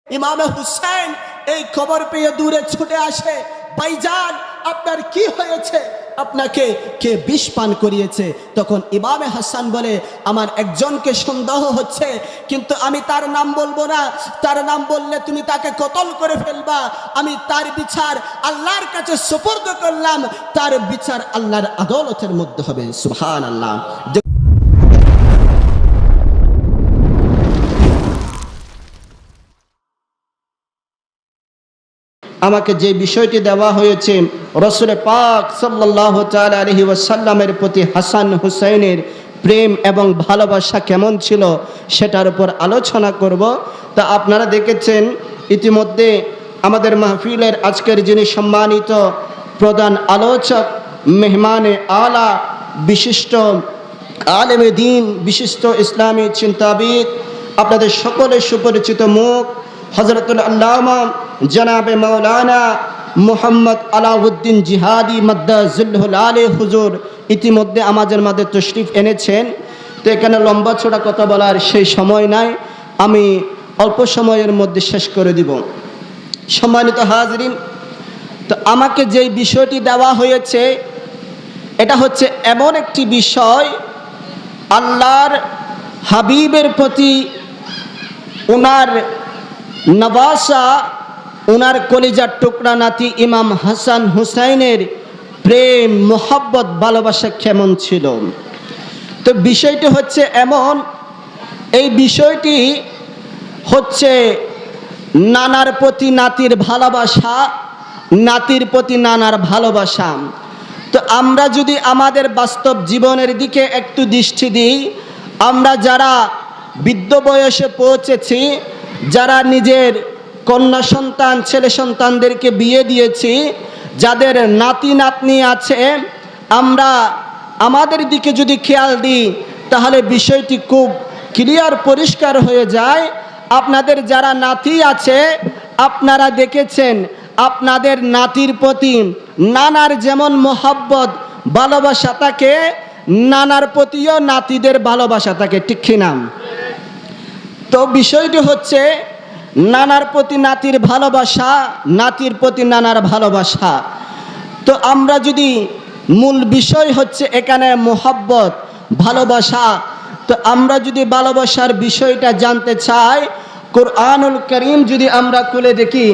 ইমামে হুসাইন এই খবর পেয়ে দূরে ছুটে আসে, ভাইজান আপনার কি হয়েছে, আপনাকে কে বিষ পান করিয়েছে? তখন ইমামে হাসান বলে, আমার একজনকে সন্দেহ হচ্ছে, কিন্তু আমি তার নাম বলবো না, তার নাম বললে তুমি তাকে কতল করে ফেলবা। আমি তার বিচার আল্লাহর কাছে সুপর্দ করলাম, তার বিচার আল্লাহর আদালতের মধ্যে হবে। সুবহানাল্লাহ। আমাকে যে বিষয়টি দেওয়া হয়েছে, রাসূল পাক সাল্লাল্লাহু তাআলা আলাইহি ওয়াসাল্লামের প্রতি হাসান হুসাইনের প্রেম এবং ভালোবাসা কেমন ছিল সেটার উপর আলোচনা করব। তা আপনারা দেখেছেন ইতিমধ্যে আমাদের মাহফিলের আজকের যিনি সম্মানিত প্রধান আলোচক, মেহমানে আলা, বিশিষ্ট আলেমে দ্বীন, বিশিষ্ট ইসলামী চিন্তাবিদ, আপনাদের সকলের সুপরিচিত মুখ হযরতুল আল্লামা জনাবে মাওলানা মুহাম্মদ আলাউদ্দিন জিহাদি মাদ্দাজিল্লুল আলী হুজুর ইতিমধ্যে আমাদের মাঝে তশরিফ এনেছেন। তো এখানে লম্বা ছোটা কথা বলার সেই সময় নাই, আমি অল্প সময়ের মধ্যে শেষ করে দিব। সম্মানিত হাজরিন, তো আমাকে যেই বিষয়টি দেওয়া হয়েছে এটা হচ্ছে এমন একটি বিষয়, আল্লাহর হাবিবের প্রতি ওনার নওয়াসা, ওনার কলিজার টুকরা নাতি ইমাম হাসান হুসাইনের প্রেম, মোহাব্বত, ভালোবাসা কেমন ছিল। তো বিষয়টি হচ্ছে এমন, এই বিষয়টি হচ্ছে নানার প্রতি নাতির ভালোবাসা, নাতির প্রতি নানার ভালোবাসা। তো আমরা যদি আমাদের বাস্তব জীবনের দিকে একটু দৃষ্টি দিই, আমরা যারা বৃদ্ধ বয়সে পৌঁছেছি, যারা নিজের কন্যা সন্তান, ছেলে সন্তানদেরকে বিয়ে দিয়েছি, যাদের নাতি নাতনি আছে, আমরা আমাদের দিকে যদি খেয়াল দিই তাহলে বিষয়টি খুব ক্লিয়ার, পরিষ্কার হয়ে যায়। আপনাদের যারা নাতি আছে, আপনারা দেখেছেন আপনাদের নাতির প্রতি নানার যেমন মোহাব্বত, ভালোবাসা থাকে, নানার প্রতিও নাতিদের ভালোবাসা থাকে, ঠিক কিনা? তো বিষয়টি হচ্ছে নানার প্রতি নাতির ভালোবাসা, নাতির প্রতি নানার ভালোবাসা। তো আমরা যদি মূল বিষয় হচ্ছে এখানে মোহাব্বত, ভালোবাসা, তো আমরা যদি ভালোবাসার বিষয়টা জানতে চাই, কুরআনুল কারীম যদি আমরা খুলে দেখি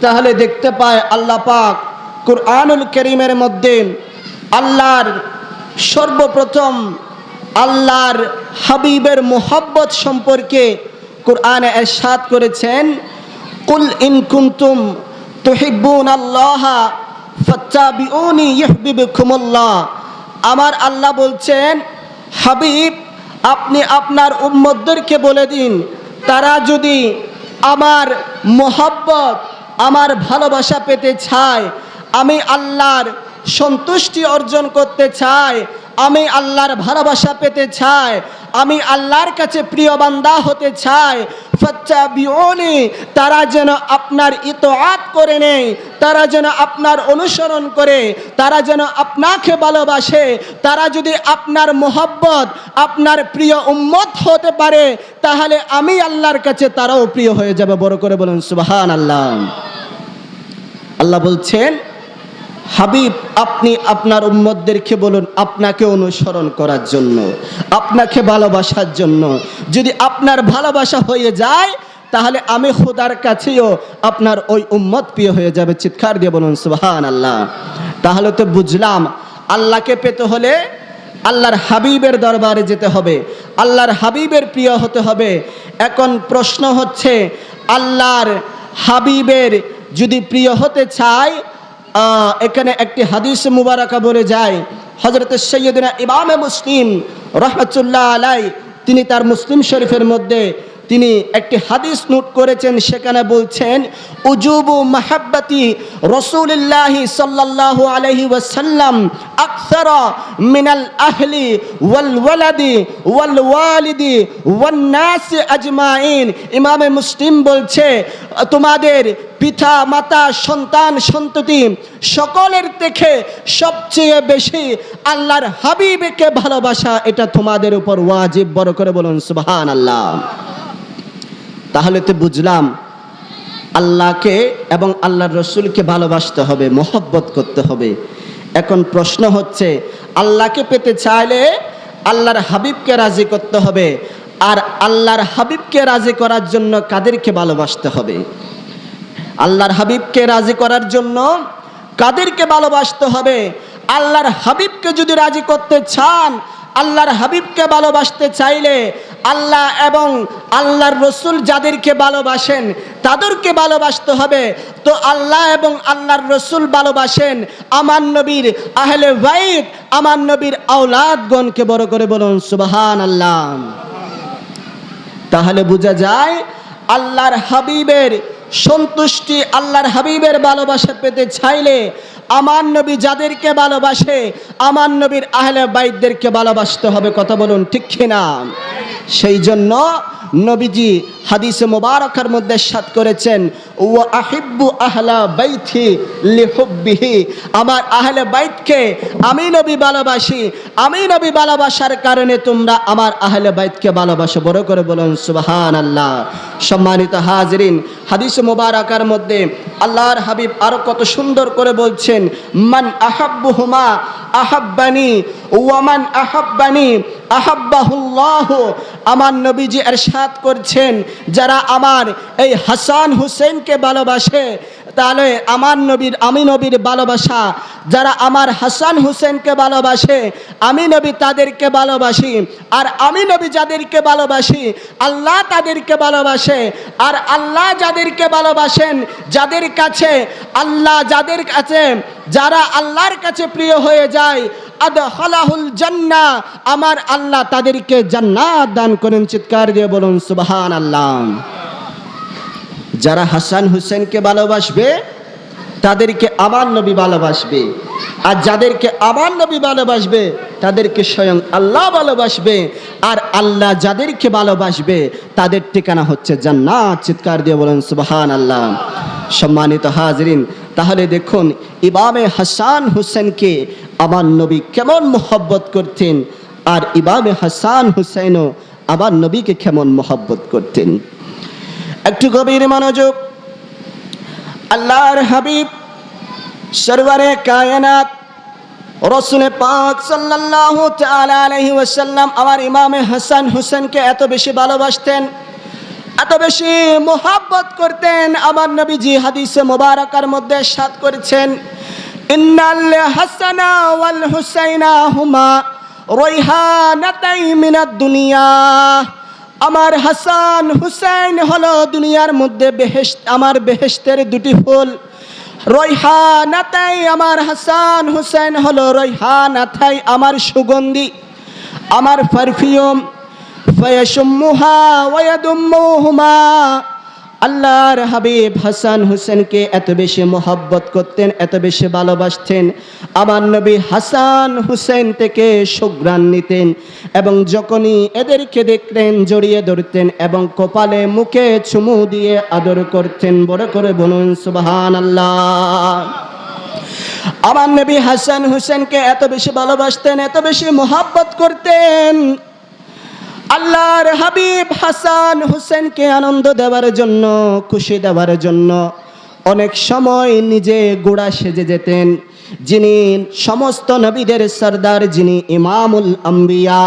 তাহলে দেখতে পাই আল্লাহ পাক কুরআনুল কারীমের মধ্যে আল্লাহর সর্বপ্রথম আল্লাহর হাবিবের মোহাব্বত সম্পর্কে কুরআনে ইরশাদ করেছেন, কুল ইন কুনতুম তুহিব্বুনাল্লাহ ফাত্তাবিউনি ইউহিব্বুকুমুল্লাহ। আমার আল্লাহ বলছেন, হাবিব আপনি আপনার উম্মতদেরকে বলে দিন, তারা যদি আমার মোহাব্বত, আমার ভালোবাসা পেতে চায়, আমি আল্লাহর সন্তুষ্টি অর্জন করতে চাই, আমি আল্লাহর ভালোবাসা পেতে চাই, আমি আল্লাহর কাছে প্রিয় বান্দা হতে চাই, ফাত্তাবিউনি, তারা যেন আপনার ইতআত করে নেয়, তারা যেন আপনার অনুসরণ করে, তারা যেন আপনাকে ভালোবাসে, তারা যদি আপনার মোহাব্বত, আপনার প্রিয় উম্মত হতে পারে, তাহলে আমি আল্লাহর কাছে তারাও প্রিয় হয়ে যাবে। বড় করে বলুন সুবহানাল্লাহ। আল্লাহ বলছেন, হাবিব আপনি আপনার উম্মতদেরকে বলুন আপনাকে অনুসরণ করার জন্য, আপনাকে ভালোবাসার জন্য। যদি আপনার ভালোবাসা হয়ে যায় তাহলে আমি খোদার কাছেও আপনার ওই উম্মত প্রিয় হয়ে যাবে। চিৎকার দিয়ে বলুন সুবহানাল্লাহ। তাহলে তো বুঝলাম আল্লাহকে পেতে হলে আল্লাহর হাবিবের দরবারে যেতে হবে, আল্লাহর হাবিবের প্রিয় হতে হবে। এখন প্রশ্ন হচ্ছে, আল্লাহর হাবিবের যদি প্রিয় হতে চাই, এখানে একটি হাদিস মুবারাকা বলে যায়, হযরত সাইয়্যিদনা ইমামে মুসলিম রাহমাতুল্লাহ আলাইহি তিনি তার মুসলিম শরীফের মধ্যে তিনি একটি হাদিস নোট করেছেন, সেখানে বলছেন, উজুবু মাহাব্বাতি রাসূলিল্লাহি সাল্লাল্লাহু আলাইহি ওয়াসাল্লাম আকসারা মিনাল আহলি ওয়াল ওয়ালাদি ওয়াল ওয়ালিদি ওয়ান নাস আজমাইন। ইমামে মুসলিম বলছে, তোমাদের পিতা মাতা, সন্তান সন্ততি সকলের থেকে সবচেয়ে বেশি আল্লাহর হাবিবকে ভালোবাসা, এটা তোমাদের উপর ওয়াজিব। বড় করে বলুন সুবহানাল্লাহ। তাহলে তো বুঝলাম আল্লাহকে এবং আল্লাহর রসুলকে ভালোবাসতে হবে, মহব্বত করতে হবে। এখন প্রশ্ন হচ্ছে, আল্লাহকে পেতে চাইলে আল্লাহর হাবিবকে রাজি করতে হবে, আর আল্লাহর হাবিবকে রাজি করার জন্য কাদেরকে ভালোবাসতে হবে? আল্লাহর হাবিবকে রাজি করার জন্য কাদেরকে ভালোবাসতে হবে? আল্লাহর হাবিবকে যদি রাজি করতে চান, আল্লাহর হাবিবকে ভালোবাসতে চাইলে আল্লাহ এবং আল্লাহর রসুল যাদেরকে ভালোবাসেন তাদেরকে ভালোবাসতে হবে। তো আল্লাহ এবং আল্লাহর রসুল ভালোবাসেন আমার নবীর আহলে বাইত, আমার নবীর আওলাদগণকে। বড় করে বলুন সুবহানাল্লাহ। তাহলে বোঝা যায় আল্লাহর হাবিবের সন্তুষ্টি, আল্লাহর হাবিবের ভালোবাসা পেতে চাইলে আমার নবী যাদেরকে ভালোবাসে আমার নবীর আহলে বাইতদেরকে ভালোবাসতে হবে। কথা বলুন ঠিক কিনা? সেই জন্য নবীজি হাদিসে মুবারকার মধ্যে ইরশাদ করেছেন, ওয়া আহিব্বু আহলা বাইতি লিহুব্বিহি, আমার আহলে বাইতকে আমি নবী ভালোবাসি, আমি নবী ভালোবাসার কারণে তোমরা আমার আহলে বাইতকে ভালোবাসো। বড় করে বলুন সুবহানাল্লাহ। সম্মানিত হাজিরিন, হাদিসে মুবারকার মধ্যে আল্লাহর হাবিব আরো কত সুন্দর করে বলছেন, মান আহাব্বুহুমা আহাব্বানি ওয়া মান আহাব্বানি আহাব্বাহুল্লাহ। আমার নবীজি ইরশাদ করছেন, যারা আমার এই হাসান হুসেনকে ভালোবাসে তাহলে আমার নবীর, আমি নবীর ভালোবাসা, যারা আমার হাসান হুসেনকে ভালোবাসে আমি নবী তাদেরকে ভালোবাসি, আর আমি নবী যাদেরকে ভালোবাসি আল্লাহ তাদেরকে ভালোবাসে। আর আল্লাহ যাদেরকে ভালোবাসেন, যাদের কাছে আল্লাহ, যাদের কাছে যারা আল্লাহর কাছে প্রিয় হয়ে যায়, আদখালাহুল জান্নাহ, আমার আল্লাহ তাদেরকে জান্নাত দান করেন। চিৎকার দিয়ে বলুন সুবহানাল্লাহ। যারা হাসান হুসেনকে ভালোবাসবে তাদেরকে আমার নবী ভালোবাসবে, আর যাদেরকে আমার নবী ভালোবাসবে তাদেরকে স্বয়ং আল্লাহ ভালোবাসবে, আর আল্লাহ যাদেরকে ভালোবাসবে তাদের ঠিকানা হচ্ছে জান্নাত। চিৎকার দিয়ে বলুন সুবহানাল্লাহ। সম্মানিত হাজরিন, তাহলে দেখুন ইমামে হাসান হুসেনকে আমার নবী কেমন মহব্বত করতেন, আর ইমামে হাসান হুসেনও আমার নবীকে কেমন মহব্বত করতেন। একটু গভীর মনোযোগ। আল্লাহর হাবিব সরওয়ারে কায়নাত রাসূল পাক সাল্লাল্লাহু তাআলা আলাইহি ওয়াসাল্লাম আমার ইমামে হাসান হুসেনকে এত বেশি ভালোবাসতেন, এত বেশি মোহাব্বত করতেন। আমার নবীজি হাদিসে মুবারকার মধ্যে ইরশাদ করেছেন, ইন্নাল হাসানা ওয়াল হুসাইনা হুমা রাইহানাতাই মিনাদ দুনিয়া। আমার হাসান হুসেন হলো দুনিয়ার মধ্যে বেহেশত, আমার বেহেশতের দুটি ফুল। রাইহানাতাই, আমার হাসান হুসেন হলো রাইহানাতাই, আমার সুগন্ধি, আমার পারফিউম। ফায়াশুম্মুহা ওয়া ইয়াদুম্মুহুমা। আল্লাহর হাবিব হাসান হুসেনকে এত বেশি মোহাব্বত করতেন, এত বেশি ভালোবাসতেন, আমার নবী হাসান হুসেন থেকে সুঘ্রাণ নিতেন, এবং যখনই এদেরকে দেখতেন জড়িয়ে ধরতেন এবং কপালে মুখে চুমু দিয়ে আদর করতেন। বড় করে বলুন সুবহানাল্লাহ। আমার নবী হাসান হুসেনকে এত বেশি ভালোবাসতেন, এত বেশি মোহাব্বত করতেন। আল্লাহর হাবিব হাসান হুসেনকে আনন্দ দেওয়ার জন্য, খুশি দেওয়ার জন্য অনেক সময় নিজে গোড়া সেজে যেতেন। যিনি সমস্ত নবীদের সরদার, যিনি ইমামুল আম্বিয়া,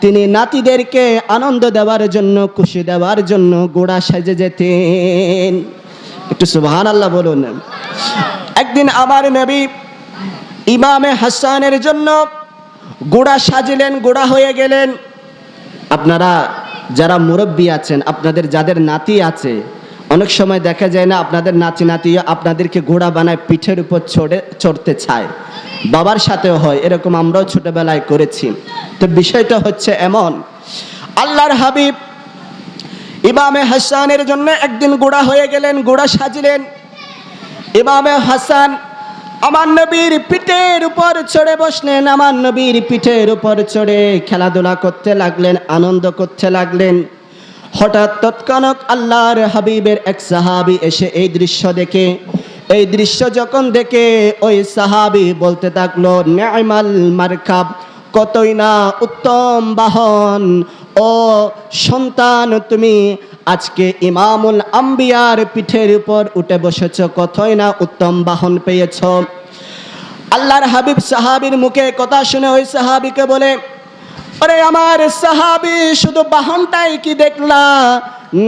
তিনি নাতিদেরকে আনন্দ দেওয়ার জন্য, খুশি দেওয়ার জন্য গোড়া সেজে যেতেন। একটু সুবহানাল্লাহ বলুন। একদিন আমার নবী ইমামে হাসানের জন্য গোড়া সাজিলেন, গোড়া হয়ে গেলেন। আপনারা যারা মুরব্বী আছেন, আপনাদের যাদের নাতি আছে, অনেক সময় দেখা যায় না আপনাদের নাতি নাতি আপনাদেরকে ঘোড়া বানায় পিঠের উপর চড়তে চায়, বাবার সাথেও হয় এরকম, আমরাও ছোটবেলায় করেছি। তো বিষয়টা হচ্ছে এমন, আল্লাহর হাবিব ইমামে হাসানের জন্য একদিন ঘোড়া হয়ে গেলেন, ঘোড়া সাজিলেন। ইমামে হাসান আমার নবীর পিঠের উপর চড়ে বসলেন, আমার নবীর পিঠের উপর চড়ে খেলাধুলা করতে লাগলেন, আনন্দ করতে লাগলেন। হঠাৎ তৎক্ষণাৎ আল্লাহর হাবিবের এক সাহাবী এসে এই দৃশ্য দেখে, এই দৃশ্য যখন দেখে ওই সাহাবী বলতে থাকলো, নি'মাল মারকাব, কতই না উত্তম বাহন। ও সন্তান, তুমি আজকে ইমামুল আম্বিয়ার পিঠের উপর উঠে বসেছ, কতই না উত্তম বাহন পেয়েছ। আল্লাহর হাবিব সাহাবীর মুখে কথা শুনে ওই সাহাবীকে বলে, আরে আমার সাহাবী, শুধু বাহনটাই কি দেখলা?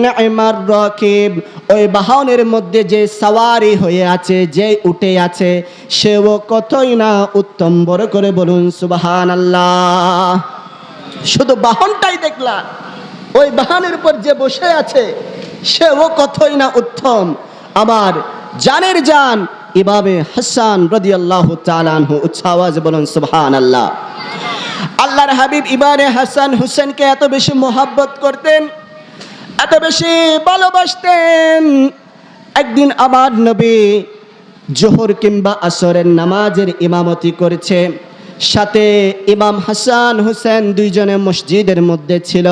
নি'মার রাকিব, ওই বাহনের মধ্যে যে সওয়ারি হয়ে আছে, যে উঠে আছে, সেও কতই না উত্তম। বড় করে বলুন সুবহানাল্লাহ। শুধু বাহনটাই দেখলা, ওই বাহনের উপর যে বসে আছে সেও কতই না উত্তম। আবার জানের জান ইমামে হাসান রাদিয়াল্লাহু তাআলা আনহু, উচ্চ আওয়াজে বলুন সুবহানাল্লাহ। আল্লাহর হাবিব ইমামে হাসান হুসেনকে এত বেশি মোহাব্বত করতেন, এত বেশি ভালোবাসতেন। একদিন আমার নবী জোহর কিংবা আসরের নামাজের ইমামতি করেছে, সাথে ইমাম হাসান হুসেন দুইজনে মসজিদের মধ্যে ছিল।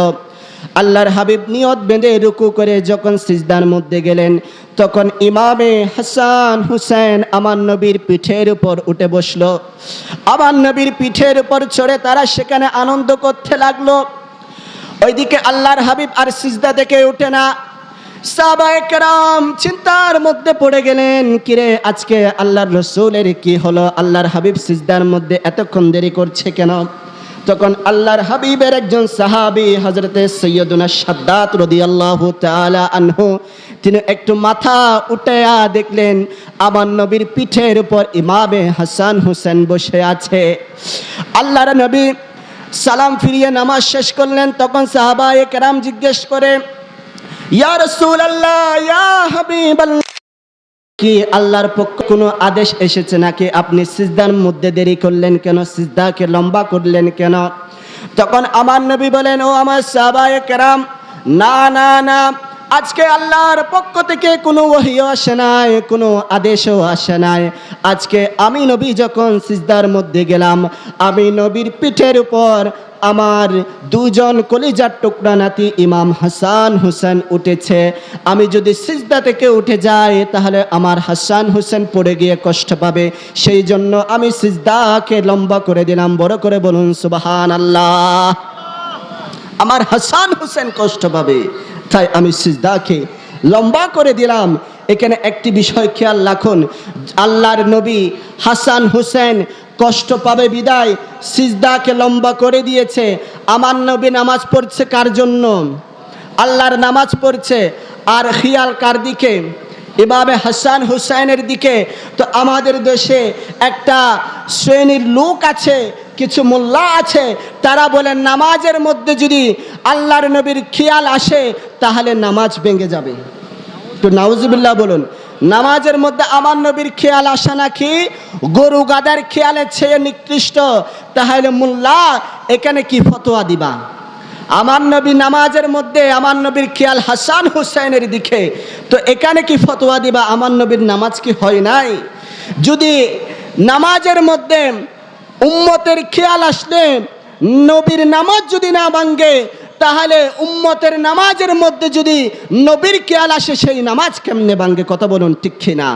আল্লাহর হাবিব নিয়ত বেঁধে রুকু করে যখন সিজদার মধ্যে গেলেন, তখন ইমামে হাসান হুসেন আমার নবীর পিঠের উপর উঠে বসলো। আমার নবীর পিঠের উপর চড়ে তারা সেখানে আনন্দ করতে লাগলো। ওইদিকে আল্লাহর হাবিব আর সিজদা থেকে উঠে না। সাহাবায়ে কেরাম চিন্তার মধ্যে পড়ে গেলেন, কিরে আজকে আল্লাহর রাসূলের কি হলো? আল্লাহর হাবিব সিজদার মধ্যে এতক্ষণ দেরি করছে কেন? তখন আল্লাহর হাবিবের একজন সাহাবী হযরতে সৈয়দুনা শাদ্দাদ রাদিয়াল্লাহু তাআলা আনহু, তিনি একটু মাথা উঠায়া দেখলেন আমার নবীর পিঠের উপর ইমামে হাসান হুসেন বসে আছে। আল্লাহর নবী সালাম ফিরিয়ে নামাজ শেষ করলেন। তখন সাহাবায়ে কেরাম জিজ্ঞেস করে, ইয়া রাসূলুল্লাহ, ইয়া হাবিবাল্লাহ, কি আল্লাহর পক্ষ কোনো আদেশ এসেছে নাকি? আপনি সিজদার মধ্যে দেরি করলেন কেন? সিজদাকে লম্বা করলেন কেন? তখন আমার নবী বলেন, ও আমার সাহাবায়ে কেরাম, না না না, আজকে আল্লাহর পক্ষ থেকে কোনো ওহীও আসে নাই, কোনো আদেশও আসে নাই। আজকে আমি নবী যখন সিজদার মধ্যে গেলাম, আমি নবীর পিঠের উপর আমার দুজন কলিজার টুকরা নাতি ইমাম হাসান হুসেন উঠেছে। আমি যদি সিজদা থেকে উঠে যাই তাহলে আমার হাসান হুসেন পড়ে গিয়ে কষ্ট পাবে, সেই জন্য আমি সিজদাকে লম্বা করে দিলাম। বড় করে বলুন সুবহানাল্লাহ। আমার হাসান হুসেন কষ্ট পাবে, তাই আমি সিজদাকে লম্বা করে দিলাম। এখানে একটি বিষয় খেয়াল রাখুন, আল্লাহর নবী হাসান হুসেন কষ্ট পাবে বিদায় সিজদাকে লম্বা করে দিয়েছে। আমার নবী নামাজ পড়ছে কার জন্য? আল্লাহর নামাজ পড়ছে। আর খেয়াল কার দিকে? ইমামে হাসান হুসাইনের দিকে। তো আমাদের দেশে একটা শ্রেণীর লোক আছে, কিছু মোল্লা আছে, তারা বলেন নামাজের মধ্যে যদি আল্লাহর নবীর খেয়াল আসে তাহলে নামাজ ভেঙে যাবে। তো নাউজুবিল্লাহ বলুন। নামাজের মধ্যে আমার নবীর খেয়াল আসা নাকি গরু গাদার খেয়ালের চেয়ে নিকৃষ্ট? তাহলে মোল্লা এখানে কি ফতোয়া দিবা? আমার নবী নামাজের মধ্যে আমার নবীর খেয়াল হাসান হুসাইনের দিকে, তো এখানে কি ফতোয়া দিবা? আমার নবীর নামাজ কি হয় নাই? যদি নামাজের মধ্যে উম্মতের খেয়াল আসলে নবীর নামাজ যদি না ভাঙ্গে, তাহলে উম্মতের নামাজের মধ্যে যদি নবীর খেয়াল আসে সেই নামাজ কেমনে ভাঙ্গে? কথা বলুন ঠিক কি না?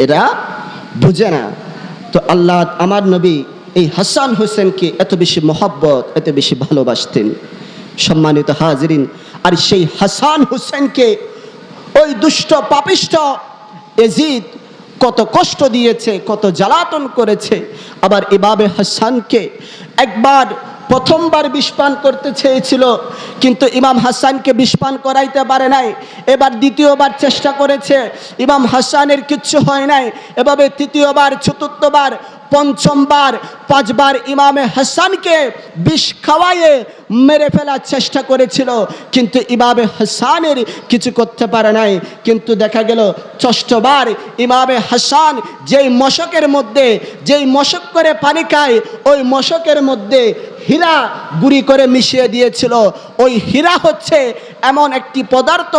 এরা বুঝে না। তো আল্লাহ আমার নবী এই হাসান হোসেনকে এত বেশি মহব্বত, এত বেশি ভালোবাসতেন। সম্মানিত হাজিরিন, আর সেই হাসান হোসেনকে ওই দুষ্ট পাপিষ্ট এজিদ কত কষ্ট দিয়েছে, কত জ্বালাতন করেছে। আবার ইমামে হাসানকে একবার প্রথমবার বিষপান করতে চেয়েছিল, কিন্তু ইমাম হাসানকে বিষপান করাইতে পারে নাই। এবার দ্বিতীয়বার চেষ্টা করেছে, ইমাম হাসানের কিচ্ছু হয় নাই। এভাবে তৃতীয়বার, চতুর্থবার, পঞ্চমবার, পাঁচবার ইমামে হাসানকে বিষ খাওয়াইয়ে মেরে ফেলার চেষ্টা করেছিল, কিন্তু ইমামে হাসানের কিছু করতে পারে নাই। কিন্তু দেখা গেল ষষ্ঠবার ইমামে হাসান যেই মশকের মধ্যে, যেই মশক করে পানি খায়, ওই মশকের মধ্যে হীরা গুঁড়ি করে মিশিয়ে দিয়েছিল। ওই হীরা হচ্ছে এমন একটি পদার্থ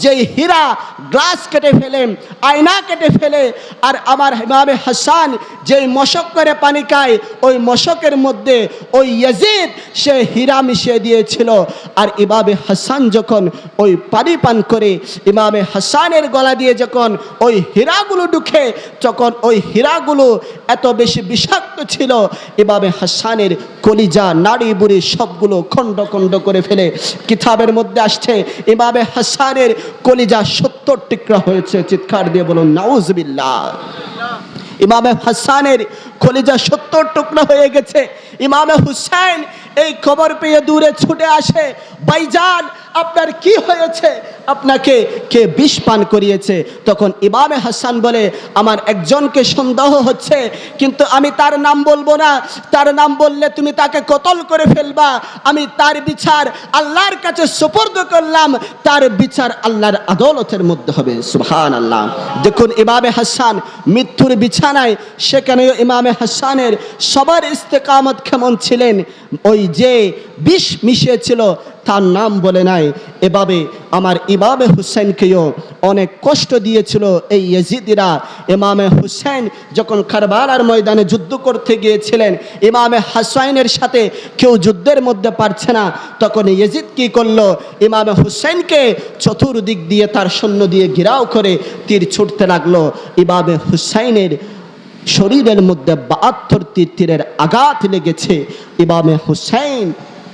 যেই হীরা গ্লাস কেটে ফেলে, আয়না কেটে ফেলে। আর আমার ইমামে হাসান যেই মশক করে পানি খায়, ওই মশকের মধ্যে ওই ইয়াজিদ সে হীরা মিশিয়ে দিয়েছিল। আর ইমামে হাসান যখন ওই পানি পান করে, ইমামে হাসানের গলা দিয়ে যখন ওই হীরাগুলো ঢুকে, তখন ওই হীরাগুলো এত বেশি বিষাক্ত ছিল, ইমামে হাসানের কলিজার নাড়ি বুড়ি সবগুলো খণ্ড খণ্ড করে ফেলে। কিতাবের মধ্যে আসছে ইমামে হাসানের কলিজা 70 টুকরা হয়েছে। চিৎকার দিয়ে বলুন নাউজুবিল্লাহ। ইমামে হাসানের কলিজা 70 টুকরা হয়ে গেছে। ইমামে হুসাইন এই খবর পেয়ে দূরে ছুটে আসে, ভাইজান আপনার কি হয়েছে, আপনাকে কে বিষ পান করিয়েছে? তখন ইমামে হাসান বলে, আমার একজনকে সন্দেহ হচ্ছে, কিন্তু আমি তার নাম বলবো না, তার নাম বললে তুমি তাকে কতল করে ফেলবা। আমি তার বিচার আল্লাহর কাছে সুপর্দ করলাম, তার বিচার আল্লাহর আদালতের মধ্যে হবে। সুবহানাল্লাহ। দেখুন ইমামে হাসান মৃত্যুর বিছানায়, সেখানেও ইমামে হাসানের সবার ইস্তেকামত কেমন ছিলেন, ওই যে বিষ মিশিয়েছিল তার নাম বলে নাই। এভাবে আমার ইমামে হুসাইনকেও অনেক কষ্ট দিয়েছিল এই ইয়াজিদিরা। ইমামে হুসাইন যখন কারবালার ময়দানে যুদ্ধ করতে গিয়েছিলেন, ইমামে হাসাইনের সাথে কেউ যুদ্ধের মধ্যে পারছে না, তখন ইয়াজিদ কি করলো, ইমামে হুসাইনকে চতুর্দিক দিয়ে তার সৈন্য দিয়ে ঘেরাও করে তীর ছুটতে লাগলো। ইমামে হুসাইনের শরীরের মধ্যে 72টি তীরের আঘাত লেগেছে। ইমামে হুসাইন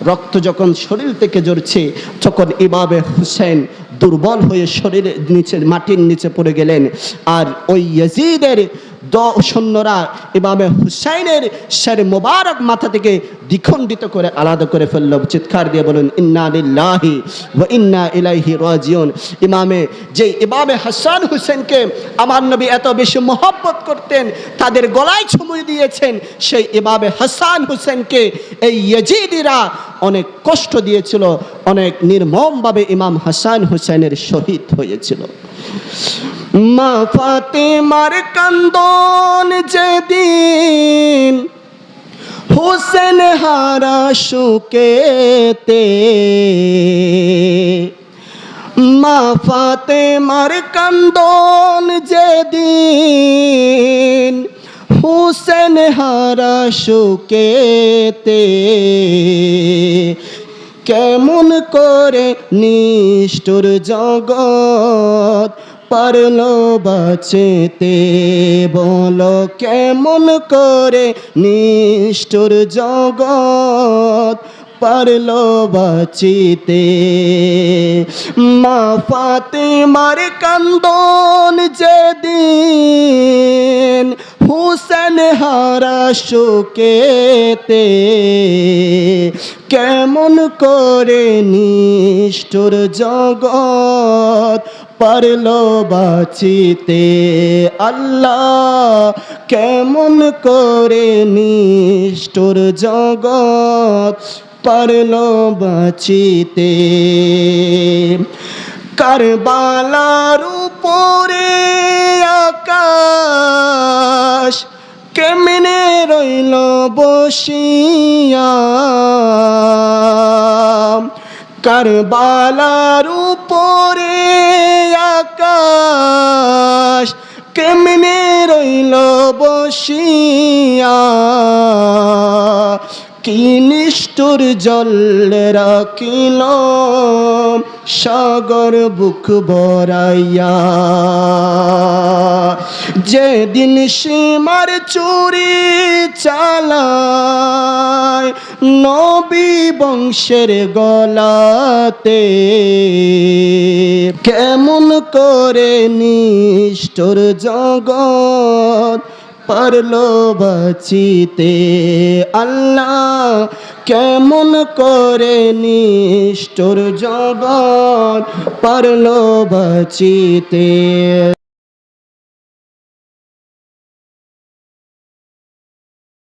রক্ত যখন শরীর থেকে ঝরছে, তখন ইমামে হুসাইন দুর্বল হয়ে শরীরের নিচে মাটির নিচে পড়ে গেলেন। আর ওই ইয়াজিদের সৈন্যরা ইমামে হুসাইনের শের মোবারক মাথা থেকে দ্বিখণ্ডিত করে আলাদা করে ফেলল। চিৎকার দিয়ে বলুন ইন্না লিল্লাহি ওয়া ইন্না ইলাইহি রাজিউন। ইমামে হাসান হুসেনকে আমার নবী এত বেশি মহব্বত করতেন, তাদের গলায় চুমু দিয়েছেন, সেই ইমামে হাসান হুসেনকে এই ইয়াজিদিরা অনেক কষ্ট দিয়েছিল, অনেক নির্মমভাবে ইমাম হাসান হুসেনের শহীদ হয়েছিল। মা ফাতেমার কান্দন যেদিন হুসেন হারা শোকেতে, মা ফাতেমার কান্দন যেদিন হুসেন হারা শোকেতে, কেমন করে নিষ্ঠুর জগৎ পারলো বাঁচতে, বলো কেমন করে নিষ্ঠুর জগৎ পারলো বাঁচিতে। মা ফাতেমার কান্দন যেদিন হুসেন হারা শোকেতে, কেমন করে নিষ্ঠুর জগৎ পারলো বাঁচিতে। আল্লাহ কেমন করে নিষ্ঠুর জগৎ পারলো বাঁচিতে। কারবালার উপরে আকাশ কেমনে রইল বসিয়া, কারবালার উপরে আকাশ কেমনে রইল বসিয়া, কি নিষ্ঠুর জল রাখিল সাগর বুক ভরাইয়া। যেদিন সীমার চুরি চালায় নবী বংশের গলাতে, কেমন করে নিষ্ঠুর জগৎ পারলো বাঁচিতে। আল্লাহ কেমন করে নিষ্ঠুর জগৎ পারলো বাঁচিতে।